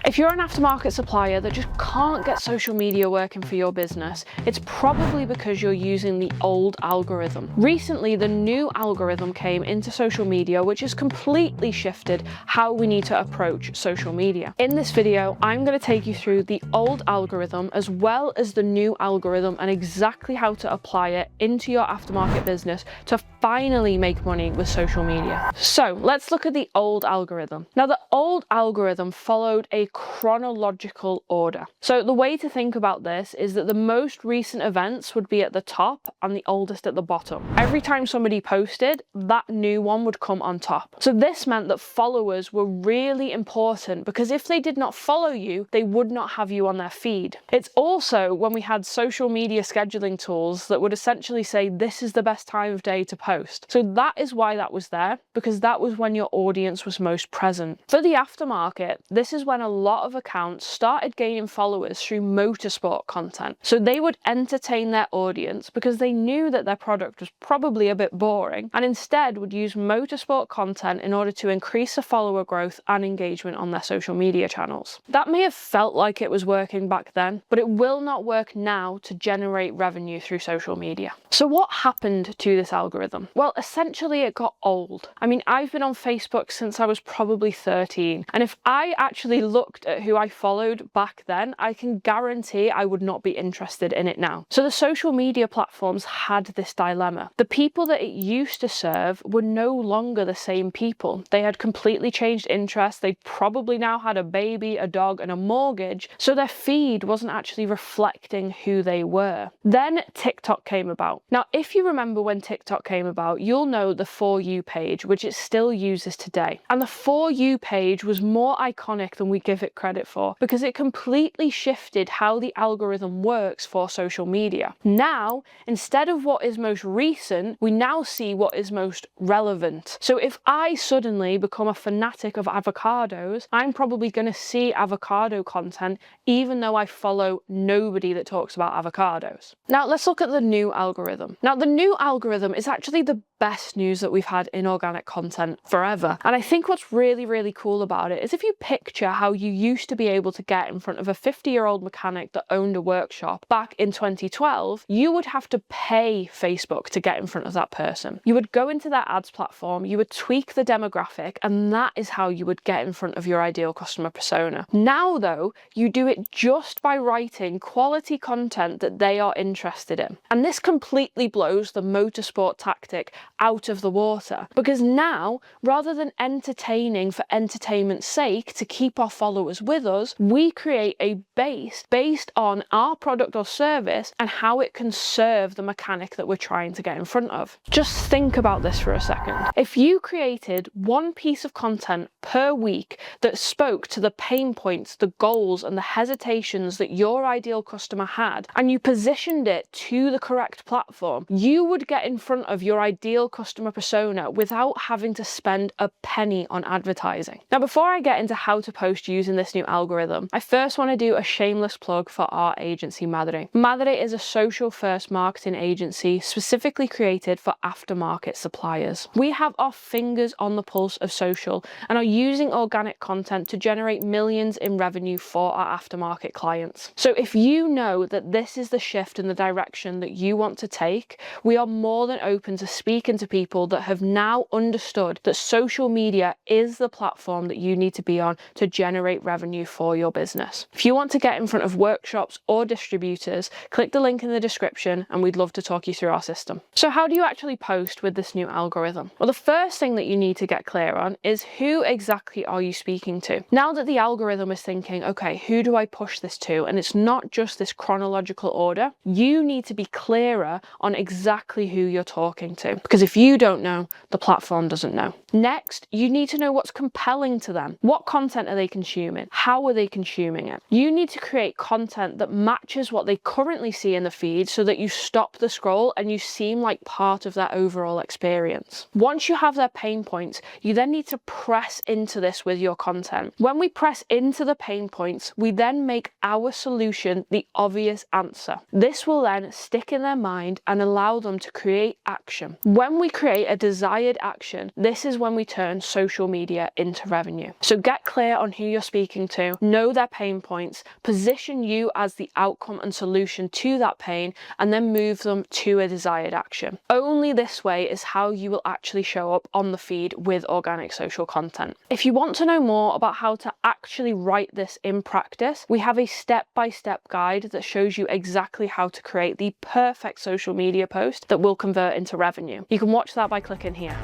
If you're an aftermarket supplier that just can't get social media working for your business, it's probably because you're using the old algorithm. Recently, the new algorithm came into social media, which has completely shifted how we need to approach social media. In this video, I'm going to take you through the old algorithm as well as the new algorithm and exactly how to apply it into your aftermarket business to finally make money with social media. So let's look at the old algorithm. Now, the old algorithm followed a chronological order. So the way to think about this is that the most recent events would be at the top and the oldest at the bottom. Every time somebody posted, that new one would come on top. So this meant that followers were really important because if they did not follow you, they would not have you on their feed. It's also when we had social media scheduling tools that would essentially say this is the best time of day to post. So that is why that was there, because that was when your audience was most present. For the aftermarket, this is when a lot of accounts started gaining followers through motorsport content. So they would entertain their audience because they knew that their product was probably a bit boring and instead would use motorsport content in order to increase the follower growth and engagement on their social media channels. That may have felt like it was working back then, but it will not work now to generate revenue through social media. So what happened to this algorithm? Well, essentially it got old. I mean, I've been on Facebook since I was probably 13, and if I actually looked at who I followed back then, I can guarantee I would not be interested in it now. So the social media platforms had this dilemma. The people that it used to serve were no longer the same people. They had completely changed interests. They probably now had a baby, a dog, and a mortgage, so their feed wasn't actually reflecting who they were. Then TikTok came about. Now, if you remember when TikTok came about, you'll know the For You page, which it still uses today. And the For You page was more iconic than we give it credit for because it completely shifted how the algorithm works for social media. Now, instead of what is most recent, we now see what is most relevant. So if I suddenly become a fanatic of avocados, I'm probably going to see avocado content even though I follow nobody that talks about avocados. Now let's look at the new algorithm. Now the new algorithm is actually the best news that we've had in organic content forever. And I think what's really, really cool about it is if you picture how you used to be able to get in front of a 50-year-old mechanic that owned a workshop back in 2012, you would have to pay Facebook to get in front of that person. You would go into their ads platform, you would tweak the demographic, and that is how you would get in front of your ideal customer persona. Now though, you do it just by writing quality content that they are interested in. And this completely blows the motorsport tactic out of the water, because now, rather than entertaining for entertainment's sake to keep our followers with us, we create a base based on our product or service and how it can serve the mechanic that we're trying to get in front of. Just think about this for a second. If you created one piece of content per week that spoke to the pain points, the goals, and the hesitations that your ideal customer had, and you positioned it to the correct platform, you would get in front of your ideal customer persona without having to spend a penny on advertising. Now, before I get into how to post using this new algorithm, I first want to do a shameless plug for our agency, Madre. Madre is a social-first marketing agency specifically created for aftermarket suppliers. We have our fingers on the pulse of social and are using organic content to generate millions in revenue for our aftermarket clients. So if you know that this is the shift in the direction that you want to take, we are more than open to speaking to people that have now understood that social media is the platform that you need to be on to generate revenue for your business. If you want to get in front of workshops or distributors, click the link in the description and we'd love to talk you through our system. So how do you actually post with this new algorithm? Well, the first thing that you need to get clear on is who exactly are you speaking to? Now that the algorithm is thinking, okay, who do I push this to? And it's not just this chronological order, you need to be clearer on exactly who you're talking to. Because if you don't know, the platform doesn't know. Next, you need to know what's compelling to them. What content are they consuming? How are they consuming it? You need to create content that matches what they currently see in the feed so that you stop the scroll and you seem like part of their overall experience. Once you have their pain points, you then need to press into this with your content. When we press into the pain points, we then make our solution the obvious answer. This will then stick in their mind and allow them to create action. When we create a desired action, this is when we turn social media into revenue. So get clear on who you're speaking to, know their pain points, position you as the outcome and solution to that pain, and then move them to a desired action. Only this way is how you will actually show up on the feed with organic social content. If you want to know more about how to actually write this in practice, we have a step-by-step guide that shows you exactly how to create the perfect social media post that will convert into revenue. You can watch that by clicking here.